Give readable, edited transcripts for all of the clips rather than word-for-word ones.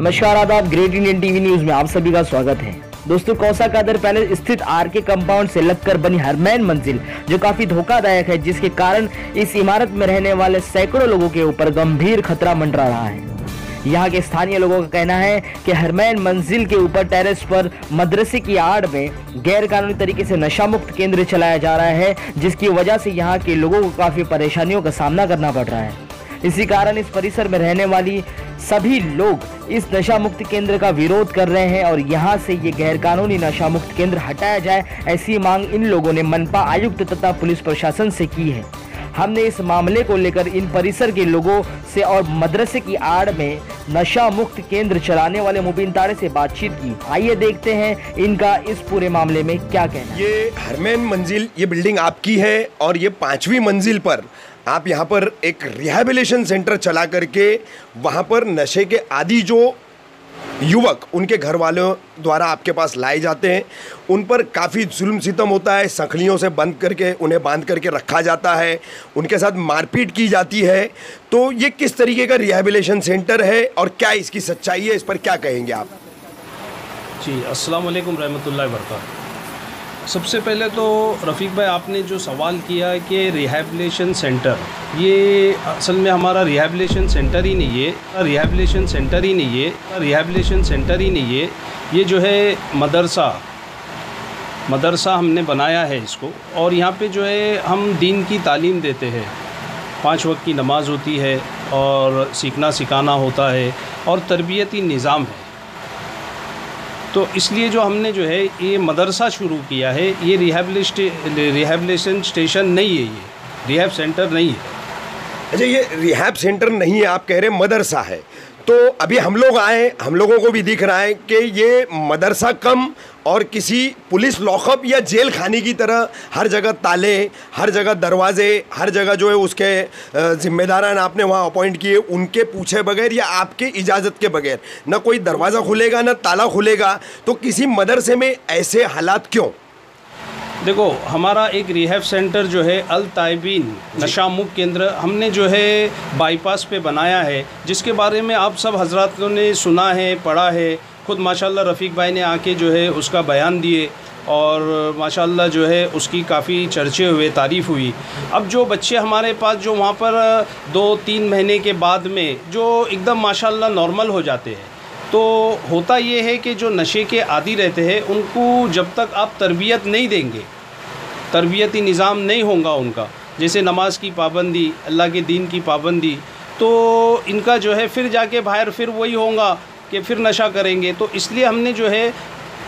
नमस्कार, आदाब। Great Indian TV news में आप सभी का स्वागत है। दोस्तों, कौसा कादर पैलेस स्थित आरके कंपाउंड से लगकर बनी हरमैन मंजिल जो काफी धोखादायक है, जिसके कारण इस इमारत में रहने वाले सैकड़ों लोगों के ऊपर गंभीर खतरा मंडरा रहा है। यहाँ के स्थानीय लोगों का कहना है कि हरमैन मंजिल के ऊपर टेरेस पर मदरसे की आड़ में गैर कानूनी तरीके से नशा मुक्त केंद्र चलाया जा रहा है, जिसकी वजह से यहाँ के लोगों को काफी परेशानियों का सामना करना पड़ रहा है। इसी कारण इस परिसर में रहने वाली सभी लोग इस नशा मुक्त केंद्र का विरोध कर रहे हैं और यहाँ से ये गैर कानूनी नशा मुक्त केंद्र हटाया जाए, ऐसी मांग इन लोगों ने मनपा आयुक्त तथा पुलिस प्रशासन से की है। हमने इस मामले को लेकर इन परिसर के लोगों से और मदरसे की आड़ में नशा मुक्त केंद्र चलाने वाले मुबीन ताड़े से बातचीत की। आइए देखते हैं इनका इस पूरे मामले में क्या कहना है। ये हरमैन मंजिल, ये बिल्डिंग आपकी है और ये 5वीं मंजिल पर आप यहाँ पर एक रिहैबिलिटेशन सेंटर चला करके वहाँ पर नशे के आदी जो युवक उनके घर वालों द्वारा आपके पास लाए जाते हैं, उन पर काफ़ी जुल्म सितम होता है। संखलियों से बंद करके उन्हें बांध करके रखा जाता है, उनके साथ मारपीट की जाती है। तो ये किस तरीके का रिहैबिलिटेशन सेंटर है और क्या इसकी सच्चाई है, इस पर क्या कहेंगे आप? जी, अस्सलाम वालेकुम रहमतुल्लाहि व बरकातहू। सबसे पहले तो रफ़ीक भाई, आपने जो सवाल किया कि रिहैबिलिटेशन सेंटर, ये असल में हमारा रिहैबिलिटेशन सेंटर ही नहीं है, रिहैबिलिटेशन सेंटर ही नहीं है, रिहैबिलिटेशन सेंटर ही नहीं है। ये जो है मदरसा हमने बनाया है इसको, और यहाँ पे जो है हम दीन की तालीम देते हैं। 5 वक्त की नमाज होती है और सीखना सिखाना होता है और तरबियती निज़ाम है। तो इसलिए जो हमने जो है ये मदरसा शुरू किया है, ये रिहैबिलिटेशन स्टेशन नहीं है, ये रिहैब सेंटर नहीं है। अच्छा, ये रिहैब सेंटर नहीं है, आप कह रहे हैं मदरसा है। तो अभी हम लोग आए, हम लोगों को भी दिख रहा है कि ये मदरसा कम और किसी पुलिस लॉकअप या जेल खाने की तरह हर जगह ताले, हर जगह दरवाजे, हर जगह जो है उसके जिम्मेदारान आपने वहाँ अपॉइंट किए, उनके पूछे बगैर या आपके इजाज़त के बगैर ना कोई दरवाज़ा खुलेगा ना ताला खुलेगा। तो किसी मदरसे में ऐसे हालात क्यों? देखो, हमारा एक रिहैब सेंटर जो है अल ताइबीन नशा मुक्त केंद्र हमने जो है बाईपास पे बनाया है, जिसके बारे में आप सब हजरातों ने सुना है, पढ़ा है। खुद माशाल्लाह रफ़ीक भाई ने आके जो है उसका बयान दिए और माशाल्लाह जो है उसकी काफ़ी चर्चे हुए, तारीफ़ हुई। अब जो बच्चे हमारे पास जो वहाँ पर 2-3 महीने के बाद में जो एकदम माशाल्लाह नॉर्मल हो जाते हैं, तो होता ये है कि जो नशे के आदी रहते हैं उनको जब तक आप तरबियत नहीं देंगे, तरबियती निज़ाम नहीं होगा उनका, जैसे नमाज की पाबंदी, अल्लाह के दीन की पाबंदी, तो इनका जो है फिर जाके बाहर फिर वही होगा कि फिर नशा करेंगे। तो इसलिए हमने जो है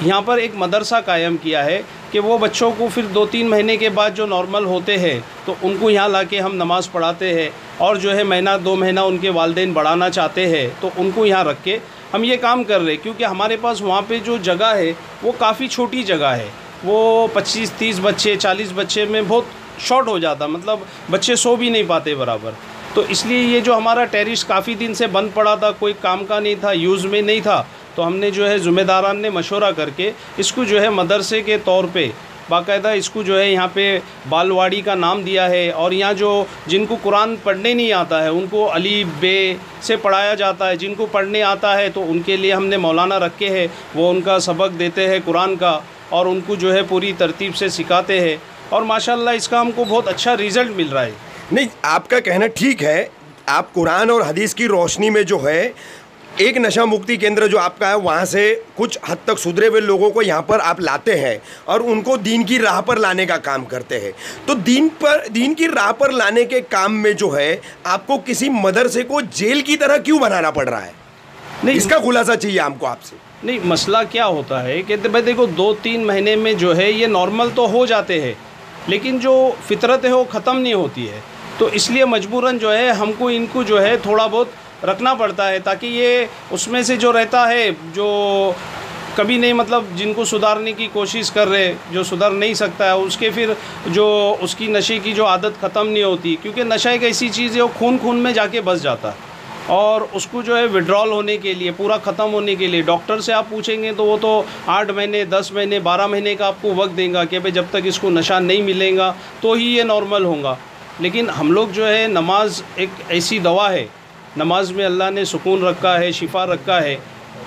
यहाँ पर एक मदरसा कायम किया है कि वो बच्चों को फिर 2-3 महीने के बाद जो नॉर्मल होते हैं तो उनको यहाँ लाके हम नमाज़ पढ़ाते हैं, और जो है महीना 2 महीना उनके वालिदैन बढ़ाना चाहते हैं तो उनको यहाँ रख के हम ये काम कर रहे हैं। क्योंकि हमारे पास वहाँ पे जो जगह है वो काफ़ी छोटी जगह है, वो 25-30 बच्चे 40 बच्चे में बहुत शॉर्ट हो जाता, मतलब बच्चे सो भी नहीं पाते बराबर। तो इसलिए ये जो हमारा टेरिस काफ़ी दिन से बंद पड़ा था, कोई काम का नहीं था, यूज़ में नहीं था, तो हमने जो है ज़िम्मेदारान ने मशवरा करके इसको जो है मदरसे के तौर पे बाकायदा इसको जो है यहाँ पे बालवाड़ी का नाम दिया है। और यहाँ जो जिनको कुरान पढ़ने नहीं आता है उनको अली बे से पढ़ाया जाता है, जिनको पढ़ने आता है तो उनके लिए हमने मौलाना रखे हैं, वो उनका सबक देते हैं कुरान का और उनको जो है पूरी तरतीब से सिखाते हैं, और माशाल्लाह इसका हमको बहुत अच्छा रिज़ल्ट मिल रहा है। नहीं, आपका कहना ठीक है। आप कुरान और हदीस की रोशनी में जो है एक नशा मुक्ति केंद्र जो आपका है, वहाँ से कुछ हद तक सुधरे हुए लोगों को यहाँ पर आप लाते हैं और उनको दीन की राह पर लाने का काम करते हैं। तो दीन की राह पर लाने के काम में जो है आपको किसी मदरसे को जेल की तरह क्यों बनाना पड़ रहा है? नहीं, इसका खुलासा चाहिए हमको आपसे। नहीं, मसला क्या होता है कि भाई देखो, 2-3 महीने में जो है ये नॉर्मल तो हो जाते हैं, लेकिन जो फितरत है वो ख़त्म नहीं होती है। तो इसलिए मजबूरन जो है हमको इनको जो है थोड़ा बहुत रखना पड़ता है, ताकि ये उसमें से जो रहता है जो कभी नहीं, मतलब जिनको सुधारने की कोशिश कर रहे, जो सुधर नहीं सकता है, उसके फिर जो उसकी नशे की जो आदत ख़त्म नहीं होती। क्योंकि नशा एक ऐसी चीज़ है वो खून में जाके बस जाता है, और उसको जो है विड्रॉल होने के लिए, पूरा ख़त्म होने के लिए डॉक्टर से आप पूछेंगे तो वो तो 8 महीने 10 महीने 12 महीने का आपको वक्त देगा कि भाई जब तक इसको नशा नहीं मिलेगा तो ही ये नॉर्मल होगा। लेकिन हम लोग जो है, नमाज एक ऐसी दवा है, नमाज में अल्लाह ने सुकून रखा है, शिफा रखा है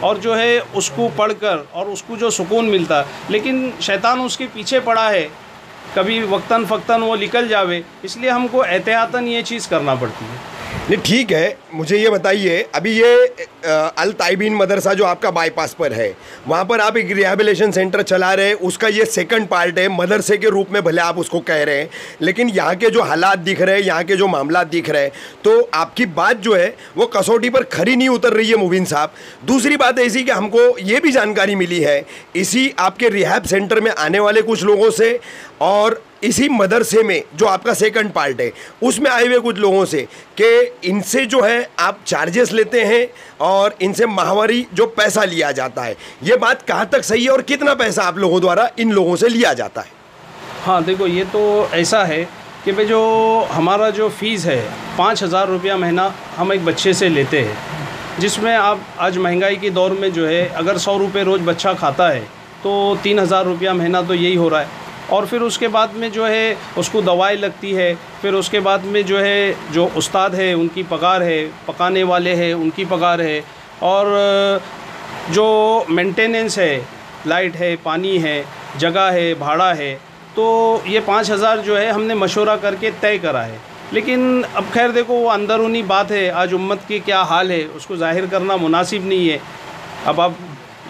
और जो है उसको पढ़कर और उसको जो सुकून मिलता, लेकिन शैतान उसके पीछे पड़ा है, कभी वक्तन फ़क्तन वो निकल जावे, इसलिए हमको एहतियातन ये चीज़ करना पड़ती है। नहीं ठीक है, मुझे ये बताइए, अभी ये अल ताइबीन मदरसा जो आपका बाईपास पर है, वहाँ पर आप एक रिहैबिलिटेशन सेंटर चला रहे हैं, उसका ये सेकंड पार्ट है, मदरसे के रूप में भले आप उसको कह रहे हैं, लेकिन यहाँ के जो हालात दिख रहे हैं, यहाँ के जो मामला दिख रहे हैं, तो आपकी बात जो है वो कसौटी पर खरी नहीं उतर रही है मुबीन साहब। दूसरी बात ऐसी कि हमको ये भी जानकारी मिली है इसी आपके रिहैब सेंटर में आने वाले कुछ लोगों से और इसी मदरसे में जो आपका सेकंड पार्ट है उसमें आए हुए कुछ लोगों से कि इनसे जो है आप चार्जेस लेते हैं और इनसे माहवारी जो पैसा लिया जाता है, ये बात कहाँ तक सही है और कितना पैसा आप लोगों द्वारा इन लोगों से लिया जाता है? हाँ देखो, ये तो ऐसा है कि भाई जो हमारा जो फ़ीस है 5,000 रुपया महीना हम एक बच्चे से लेते हैं, जिसमें आप आज महंगाई के दौर में जो है अगर 100 रुपये रोज़ बच्चा खाता है तो 3,000 रुपया महीना तो यही हो रहा है। और फिर उसके बाद में जो है उसको दवाई लगती है, फिर उसके बाद में जो है जो उस्ताद है उनकी पगार है, पकाने वाले हैं उनकी पगार है, और जो मेंटेनेंस है, लाइट है, पानी है, जगह है, भाड़ा है, तो ये 5,000 जो है हमने मशवरा करके तय करा है। लेकिन अब खैर देखो, वो अंदरूनी बात है, आज उम्मत की क्या हाल है उसको ज़ाहिर करना मुनासिब नहीं है। अब आप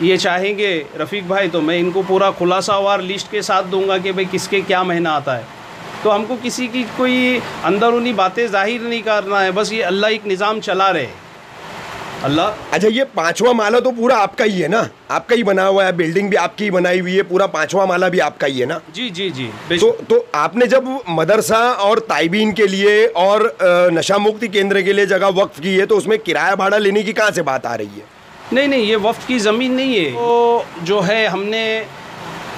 ये चाहेंगे रफ़ीक भाई तो मैं इनको पूरा खुलासावार लिस्ट के साथ दूंगा कि भाई किसके क्या महीना आता है, तो हमको किसी की कोई अंदरूनी बातें जाहिर नहीं करना है, बस ये अल्लाह एक निज़ाम चला रहे अल्लाह। अच्छा, ये 5वां माला तो पूरा आपका ही है ना? आपका ही बना हुआ है, बिल्डिंग भी आपकी ही बनाई हुई है, पूरा 5वां माला भी आपका ही है ना? जी जी जी। तो आपने जब मदरसा और ताइबीन के लिए और नशा मुक्ति केंद्र के लिए जगह वक्फ की है तो उसमें किराया भाड़ा लेने की कहाँ से बात आ रही है? नहीं, ये वफ़्त की ज़मीन नहीं है, तो जो है हमने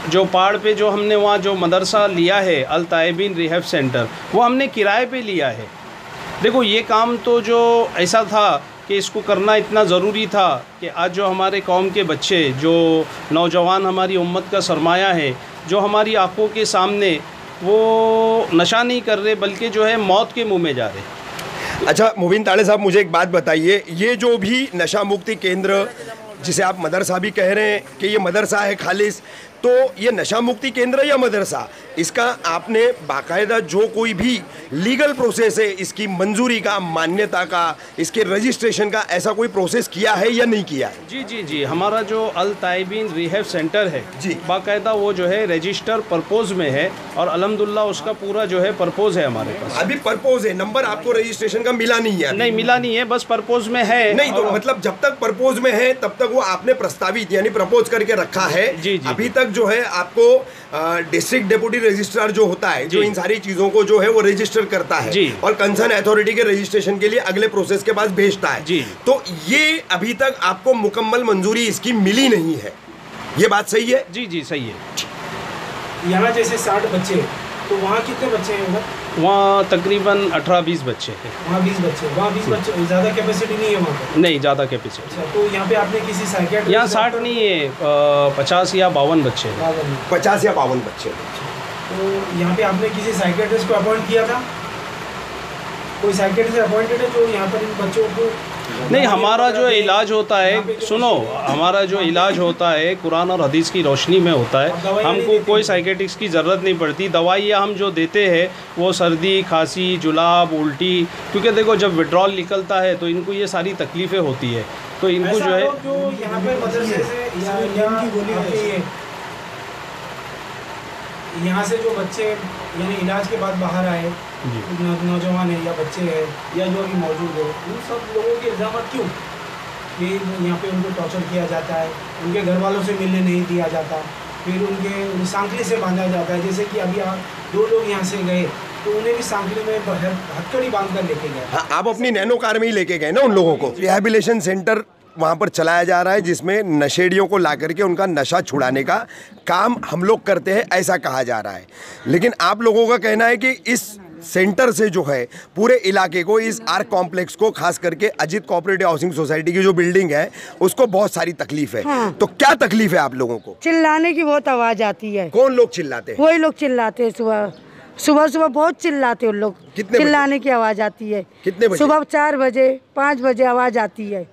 जो पहाड़ पे जो हमने वहाँ जो मदरसा लिया है अल ताइबीन रिहैब सेंटर, वो हमने किराए पे लिया है। देखो, ये काम तो जो ऐसा था कि इसको करना इतना ज़रूरी था कि आज जो हमारे कौम के बच्चे, जो नौजवान हमारी उम्मत का सरमाया है, जो हमारी आंखों के सामने वो नशा नहीं कर रहे बल्कि जो है मौत के मुँह में जा रहे। अच्छा मुबीन ताले साहब, मुझे एक बात बताइए, ये जो भी नशा मुक्ति केंद्र जिसे आप मदरसा भी कह रहे हैं कि ये मदरसा है खालिस, तो ये नशा मुक्ति केंद्र या मदरसा, इसका आपने बाकायदा जो कोई भी लीगल प्रोसेस है इसकी मंजूरी का, मान्यता का, इसके रजिस्ट्रेशन का, ऐसा कोई प्रोसेस किया है या नहीं किया है? जी जी जी, हमारा जो अल ताइबीन रिहैब सेंटर है जी, बाकायदा वो जो है रजिस्टर परपोज में है और अल्हम्दुलिल्लाह उसका पूरा जो है परपोज है हमारे पास। अभी परपोज है, नंबर आपको रजिस्ट्रेशन का मिला नहीं है? नहीं, मिला नहीं है, बस परपोज में है। नहीं तो मतलब जब तक परपोज में है तब तक वो आपने प्रस्तावित यानी प्रपोज करके रखा है? जी जी। अभी तक जो है आपको डिस्ट्रिक्ट डेप्यूटी रजिस्ट्रार जो होता है, जो इन सारी चीजों को जो है वो रजिस्टर करता है जी, और कंसर्न अथॉरिटी के रजिस्ट्रेशन के लिए अगले प्रोसेस के पास भेजता है जी, तो ये अभी तक आपको मुकम्मल मंजूरी इसकी मिली नहीं है, ये बात सही है? जी जी सही है। यहाँ जैसे 60 बच्चे, तो वहाँ कितने बच्चे हैं? वहाँ तकरीबन 18-20 बच्चे हैं। वहाँ 20 बच्चे, वहाँ 20 बच्चे, ज़्यादा कैपेसिटी नहीं है वहाँ पर? नहीं, ज़्यादा कैपेसिटी। अच्छा, तो यहाँ पे आपने किसी साइकियाट्रिस्ट? यहाँ 60 नहीं है, 50 या 52 बच्चे हैं। 50 या 52 बच्चे। तो यहाँ पे आपने किसी साइकियाट्रिस्ट को अपॉइंट किया था? कोई साइकियाट्रिस्ट अपॉइंटेड है जो यहाँ पर इन बच्चों को? नहीं, हमारा जो इलाज होता है, सुनो, हमारा जो इलाज होता है कुरान और हदीस की रोशनी में होता है, हमको कोई साइकेट्रिस्ट की ज़रूरत नहीं पड़ती। दवाइयाँ हम जो देते हैं वो सर्दी, खांसी, जुलाब, उल्टी, क्योंकि देखो जब विड्रॉल निकलता है तो इनको ये सारी तकलीफ़ें होती है, तो इनको जो है जो यहाँ पे मदरसे से यहाँ से जो बच्चे यानी इलाज के बाद बाहर आए, नौजवान है या बच्चे हैं या जो अभी मौजूद है, उन सब लोगों के इल्ज़ाम क्यों कि यहाँ पे उनको टॉर्चर किया जाता है, उनके घर वालों से मिलने नहीं दिया जाता, फिर उनके सांकली से बांधा जाता है? जैसे कि अभी 2 लोग यहाँ से गए तो उन्हें भी सांकली में हथकड़ी बांध कर लेके गए। हाँ, आप अपनी नैनो कार में ही लेके गए ना उन लोगों को? रिहैबिलिटेशन सेंटर वहाँ पर चलाया जा रहा है जिसमें नशेड़ियों को ला करके उनका नशा छुड़ाने का काम हम लोग करते हैं, ऐसा कहा जा रहा है। लेकिन आप लोगों का कहना है कि इस सेंटर से जो है पूरे इलाके को, इस आर्क कॉम्प्लेक्स को, खास करके अजीत कोऑपरेटिव हाउसिंग सोसाइटी की जो बिल्डिंग है उसको बहुत सारी तकलीफ है। हाँ। तो क्या तकलीफ है आप लोगों को? चिल्लाने की बहुत आवाज़ आती है। कौन लोग चिल्लाते हैं? वही लोग चिल्लाते हैं, सुबह बहुत चिल्लाते हैं उन लोग। कितने चिल्लाने की आवाज़ आती है? कितने बजे? सुबह 4 बजे 5 बजे आवाज़ आती है।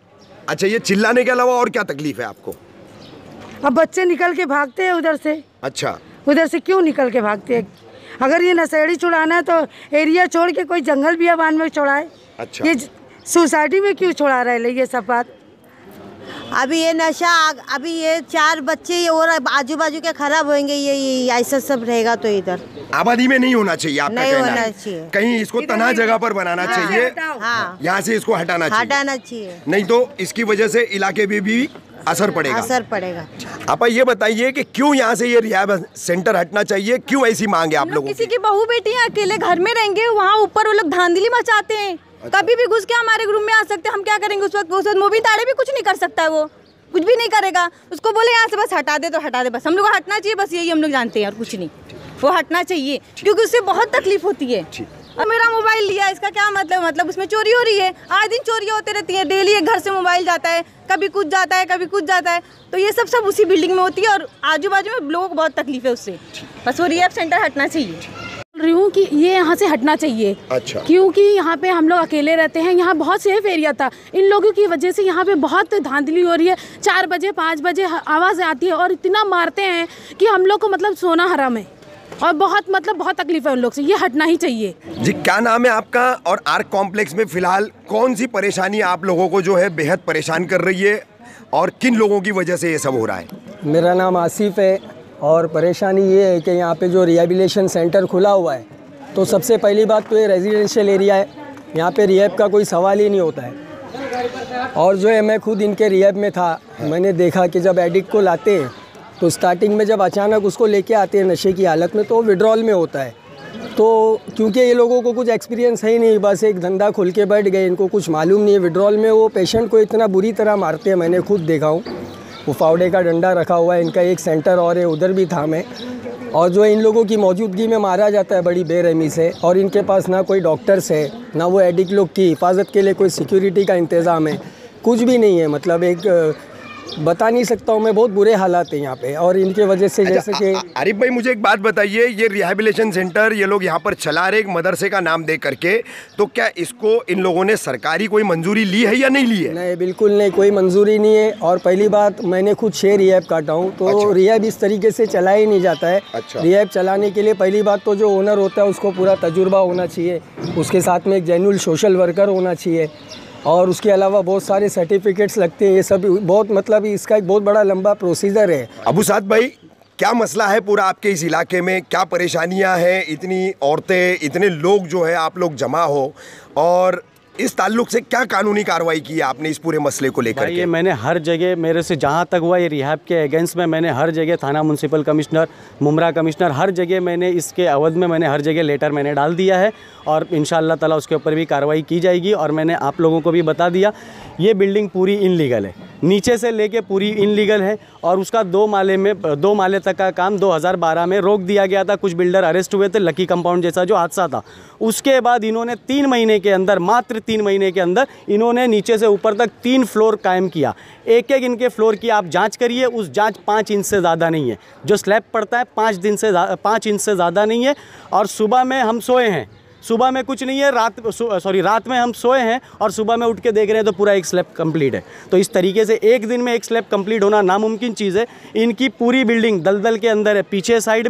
अच्छा, ये चिल्लाने के अलावा और क्या तकलीफ है आपको? अब बच्चे निकल के भागते हैं उधर से। अच्छा, उधर से क्यों निकल के भागते हैं? अगर ये नशेड़ी छुड़ाना है तो एरिया छोड़ के कोई जंगल बियाबान में छोड़ाए। अच्छा, ये सोसाइटी में क्यों छोड़ा रहे ये सब बात? अभी ये नशा, अभी ये 4 बच्चे और आजू बाजू के खराब होंगे, ये ऐसा सब रहेगा तो इधर आबादी में नहीं होना चाहिए आपका नहीं कहना होना है। चाहिए। कहीं इसको तना जगह पर बनाना चाहिए, हाँ, यहाँ से इसको हटाना चाहिए, नहीं तो इसकी वजह से इलाके में भी असर पड़ेगा। आप ये बताइए कि क्यों यहाँ से ये रिहैब सेंटर हटना चाहिए, क्यों ऐसी मांग है आप लोगों की? किसी की बहू बेटियां अकेले घर में रहेंगे, वहाँ ऊपर वो लोग धांधली मचाते हैं। कभी भी घुस के हमारे रूम में आ सकते हैं, हम क्या करेंगे उस वक्त? मोबिल ताड़े भी कुछ नहीं कर सकता है, वो कुछ भी नहीं करेगा। उसको बोले यहाँ से बस हटा दे तो हटा दे, बस हम लोग को हटना चाहिए, बस यही हम लोग जानते हैं और कुछ नहीं। वो हटना चाहिए क्योंकि उससे बहुत तकलीफ होती है। और मेरा मोबाइल लिया, इसका क्या मतलब उसमें चोरी हो रही है। आए दिन चोरियाँ होती रहती हैं, डेली एक घर से मोबाइल जाता है, कभी कुछ जाता है, कभी कुछ जाता है। तो ये सब उसी बिल्डिंग में होती है और आजू बाजू में लोगों को बहुत तकलीफ है उससे। बस वो रिहैब सेंटर हटना चाहिए। रही हूँ कि ये यहाँ से हटना चाहिए। अच्छा, क्योंकि यहाँ पे हम लोग अकेले रहते हैं, यहाँ बहुत सेफ एरिया था। इन लोगों की वजह से यहाँ पे बहुत धांधली हो रही है। 4 बजे 5 बजे आवाज़ आती है और इतना मारते हैं कि हम लोग को मतलब सोना हराम है और बहुत तकलीफ है उन लोग से। ये हटना ही चाहिए। जी, क्या नाम है आपका? और आर्क कॉम्प्लेक्स में फिलहाल कौन सी परेशानी आप लोगों को जो है बेहद परेशान कर रही है और किन लोगों की वजह से ये सब हो रहा है? मेरा नाम आसिफ है और परेशानी ये है कि यहाँ पे जो रिहेबिलिटेशन सेंटर खुला हुआ है, तो सबसे पहली बात तो ये रेजिडेंशियल एरिया है, यहाँ पे रिहैब का कोई सवाल ही नहीं होता है। और जो है मैं खुद इनके रिहैब में था, मैंने देखा कि जब एडिक्ट को लाते हैं तो स्टार्टिंग में जब अचानक उसको लेके आते हैं नशे की हालत में, तो विड्रॉल में होता है। तो क्योंकि ये लोगों को कुछ एक्सपीरियंस है ही नहीं, बस एक धंधा खुल के बैठ गए, इनको कुछ मालूम नहीं है। विड्रॉल में वो पेशेंट को इतना बुरी तरह मारते हैं, मैंने खुद देखा हूँ। वो फावड़े का डंडा रखा हुआ है, इनका एक सेंटर और है, उधर भी था मैं। और जो इन लोगों की मौजूदगी में मारा जाता है बड़ी बेरहमी से, और इनके पास ना कोई डॉक्टर्स है, ना वो एडिक्ट लोग की हिफाजत के लिए कोई सिक्योरिटी का इंतज़ाम है, कुछ भी नहीं है। मतलब एक बता नहीं सकता हूँ मैं, बहुत बुरे हालात हैं यहाँ पे। और इनके वजह से जैसे कि आरिफ भाई, मुझे एक बात बताइए, ये रिहैबिलिटेशन सेंटर ये लोग यहाँ पर चला रहे एक मदरसे का नाम दे करके, तो क्या इसको इन लोगों ने सरकारी कोई मंजूरी ली है या नहीं ली है? नहीं, बिल्कुल नहीं, कोई मंजूरी नहीं है। और पहली बात, मैंने खुद 6 रिहैब काटा हूँ, तो अच्छा। रिहैब इस तरीके से चलाया ही नहीं जाता है। अच्छा। रिहैब चलाने के लिए पहली बात तो जो ओनर होता है उसको पूरा तजुर्बा होना चाहिए, उसके साथ में एक जेन्युइन सोशल वर्कर होना चाहिए, और उसके अलावा बहुत सारे सर्टिफिकेट्स लगते हैं। ये सब बहुत मतलब इसका एक बहुत बड़ा लंबा प्रोसीजर है। अबू साद भाई, क्या मसला है पूरा आपके इस इलाके में? क्या परेशानियां हैं? इतनी औरतें, इतने लोग जो है आप लोग जमा हो, और इस ताल्लुक से क्या कानूनी कार्रवाई की है आपने इस पूरे मसले को लेकर? ये मैंने हर जगह, मेरे से जहाँ तक हुआ ये रिहैब के अगेंस्ट में, मैंने हर जगह थाना म्यूनसिपल कमिश्नर, मुमरा कमिश्नर, हर जगह मैंने इसके अवध में मैंने हर जगह लेटर मैंने डाल दिया है, और इंशाअल्लाह ताला उसके ऊपर भी कार्रवाई की जाएगी। और मैंने आप लोगों को भी बता दिया, ये बिल्डिंग पूरी इनलीगल है, नीचे से लेके पूरी इनलीगल है। और उसका 2 माले तक का काम 2012 में रोक दिया गया था। कुछ बिल्डर अरेस्ट हुए थे, लकी कंपाउंड जैसा जो हादसा था। उसके बाद इन्होंने 3 महीने के अंदर, मात्र 3 महीने के अंदर इन्होंने नीचे से ऊपर तक 3 फ्लोर कायम किया। एक इनके फ्लोर की आप जांच करिए, उस जांच 5 इंच से ज़्यादा नहीं है। जो स्लैब पड़ता है 5 इंच से ज़्यादा नहीं है। और सुबह में हम सोए हैं, सुबह में कुछ नहीं है, रात में हम सोए हैं और सुबह में उठ के देख रहे हैं तो पूरा एक स्लैब कंप्लीट है। तो इस तरीके से एक दिन में एक स्लैब कंप्लीट होना नामुमकिन चीज़ है। इनकी पूरी बिल्डिंग दलदल के अंदर है। पीछे साइड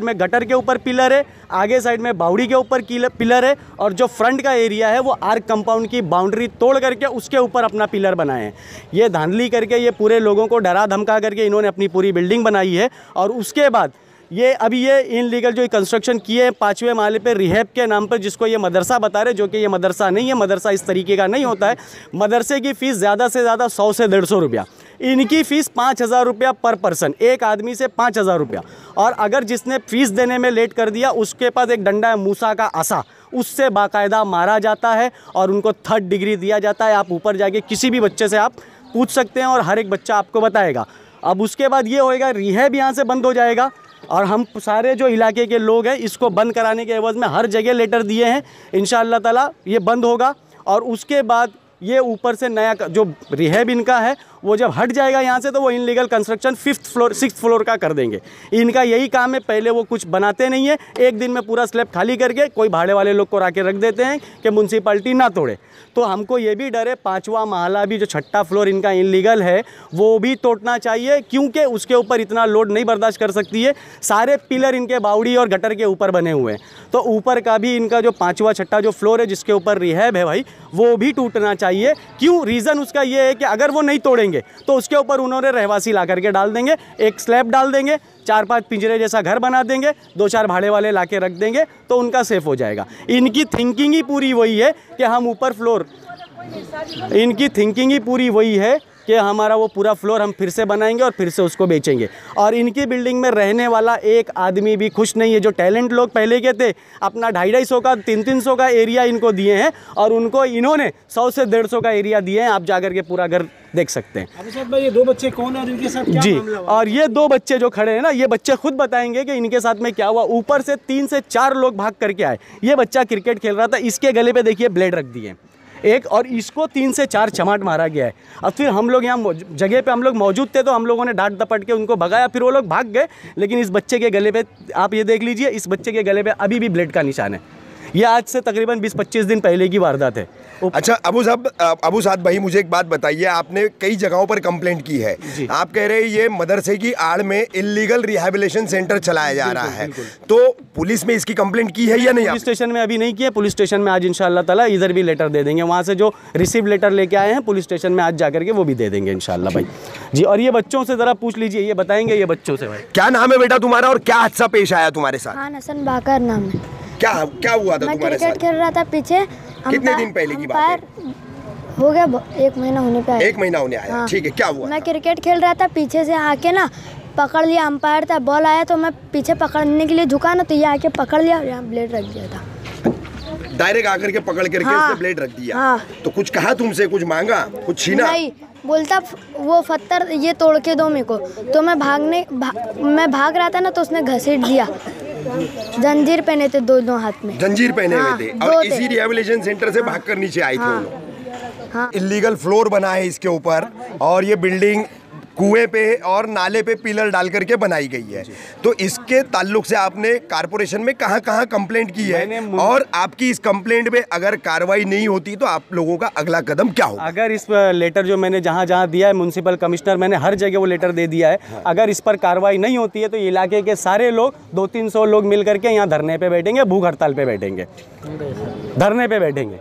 में गटर के ऊपर पिलर है, आगे साइड में बावड़ी के ऊपर पिलर है, और जो फ्रंट का एरिया है वो आर्क कंपाउंड की बाउंड्री तोड़ करके उसके ऊपर अपना पिलर बनाए हैं। ये धांधली करके, ये पूरे लोगों को डरा धमका करके इन्होंने अपनी पूरी बिल्डिंग बनाई है। और उसके बाद ये अभी ये इनलीगल जो कंस्ट्रक्शन किए हैं 5वें माले पे रिहैब के नाम पर, जिसको ये मदरसा बता रहे, जो कि ये मदरसा नहीं है। मदरसा इस तरीके का नहीं होता है। मदरसे की फ़ीस ज़्यादा से ज़्यादा 100 से 150 रुपया, इनकी फ़ीस 5000 रुपया पर पर्सन, एक आदमी से 5000 रुपया। और अगर जिसने फ़ीस देने में लेट कर दिया उसके पास एक डंडा है, मूसा का आसा, उससे बाकायदा मारा जाता है और उनको 3rd डिग्री दिया जाता है। आप ऊपर जाके किसी भी बच्चे से आप पूछ सकते हैं और हर एक बच्चा आपको बताएगा। अब उसके बाद ये होएगा, रिहैब यहाँ से बंद हो जाएगा और हम सारे जो इलाके के लोग हैं इसको बंद कराने के एवज में हर जगह लेटर दिए हैं। इंशाअल्लाह ताला ये बंद होगा और उसके बाद ये ऊपर से नया जो रिहैब इनका है वो जब हट जाएगा यहाँ से तो वो इनलीगल कंस्ट्रक्शन 6th फ्लोर का कर देंगे। इनका यही काम है, पहले वो कुछ बनाते नहीं है, एक दिन में पूरा स्लैब खाली करके कोई भाड़े वाले लोग को राके रख देते हैं कि म्यूनसिपैलिटी ना तोड़े। तो हमको ये भी डर है 5वां महला भी जो 6ठा फ्लोर इनका इनलीगल है वो भी तोड़ना चाहिए, क्योंकि उसके ऊपर इतना लोड नहीं बर्दाश्त कर सकती है। सारे पिलर इनके बावड़ी और गटर के ऊपर बने हुए हैं, तो ऊपर का भी इनका जो 5वां 6ठा जो फ्लोर है जिसके ऊपर रिहैब है भाई, वो भी टूटना चाहिए। क्यों? रीज़न उसका ये है कि अगर वो नहीं तोड़ेंगे तो उसके ऊपर उन्होंने रहवासी ला करके डाल देंगे, एक स्लैब डाल देंगे, 4-5 पिंजरे जैसा घर बना देंगे, 2-4 भाड़े वाले ला के रख देंगे, तो उनका सेफ हो जाएगा। इनकी थिंकिंग ही पूरी वही है कि हम ऊपर फ्लोर, इनकी थिंकिंग ही पूरी वही है कि हमारा वो पूरा फ्लोर हम फिर से बनाएंगे और फिर से उसको बेचेंगे। और इनकी बिल्डिंग में रहने वाला एक आदमी भी खुश नहीं है। जो टैलेंट लोग पहले के थे, अपना 250-250 का 300-300 का एरिया इनको दिए हैं और उनको इन्होंने 100 से 150 का एरिया दिए हैं। आप जाकर के पूरा घर देख सकते हैं। अभी साहब भाई ये 2 बच्चे कौन है और इनके साथ क्या जी, मामला हुआ? और ये 2 बच्चे जो खड़े हैं ना, ये बच्चे खुद बताएंगे कि इनके साथ में क्या हुआ। ऊपर से 3 से 4 लोग भाग करके आए। ये बच्चा क्रिकेट खेल रहा था, इसके गले पे देखिए ब्लेड रख दिए एक, और इसको 3 से 4 चमाट मारा गया है। अब फिर हम लोग यहाँ जगह पे हम लोग मौजूद थे तो हम लोगों ने डांट दपट के उनको भगाया, फिर वो लोग भाग गए। लेकिन इस बच्चे के गले पे आप ये देख लीजिए, इस बच्चे के गले पे अभी भी ब्लेड का निशान है। ये आज से तकरीबन 20-25 दिन पहले की वारदात है। अच्छा अबू साद भाई, मुझे एक बात बताइए, आपने कई जगहों पर कंप्लेंट की है, आप कह रहे हैं ये मदरसे की आड़ में इलीगल रिहैबिलिटेशन सेंटर चलाया जा रहा है, तो पुलिस में इसकी कंप्लेंट की है या नहीं? पुलिस स्टेशन में अभी नहीं किया, पुलिस स्टेशन में आज इंशाल्लाह ताला इधर भी लेटर दे देंगे। वहाँ से जो रिसीव लेटर लेके आए हैं पुलिस स्टेशन में आज जाकर के वो भी दे देंगे इंशाल्लाह भाई जी। और ये बच्चों से ज़रा पूछ लीजिए, ये बताएंगे ये बच्चों से। भाई क्या नाम है बेटा तुम्हारा और क्या हादसा पेश आया तुम्हारे साथ? खान हसन बाकर नाम है। क्या हुआ था तुम्हारे साथ? क्रिकेट खेल रहा था पीछे। कितने दिन पहले की बात है? हो गया 1 महीना होने पे आया। 1 महीना होने आया। हाँ। ठीक है, क्या हुआ? मैं क्रिकेट खेल रहा था, पीछे से आके ना पकड़ लिया, अंपायर था, बॉल आया तो मैं पीछे पकड़ने के लिए झुका ना, तो ये आके पकड़ लिया और यहाँ ब्लेड रख दिया था। डायरेक्ट आकर के पकड़ करके हाँ। उसने ब्लेड रख दिया। हाँ। तो कुछ कहा तुमसे, कुछ मांगा, कुछ छीना? नहीं, बोलता वो पत्थर ये तोड़ के दो मेरे को। तो मैं मैं भाग रहा था ना, तो उसने घसीट दिया। जंजीर पहने थे 2 हाथ में, जंजीर पहने हुए थे। हाँ, और इसी रिहैबिलिटेशन सेंटर से भागकर नीचे आए थे वो लोग। हाँ। इलीगल फ्लोर बना है इसके ऊपर, और ये बिल्डिंग कुएं पे और नाले पे पिलर डाल करके बनाई गई है। तो इसके ताल्लुक से आपने कारपोरेशन में कहाँ कंप्लेंट की है, और आपकी इस कंप्लेंट में अगर कार्रवाई नहीं होती तो आप लोगों का अगला कदम क्या होगा? अगर इस लेटर जो मैंने जहाँ दिया है, म्यूनसिपल कमिश्नर, मैंने हर जगह वो लेटर दे दिया है। हाँ। अगर इस पर कार्रवाई नहीं होती है तो इलाके के सारे लोग 200-300 लोग मिल करके यहाँ धरने पे बैठेंगे, भूख हड़ताल पे बैठेंगे, धरने पे बैठेंगे।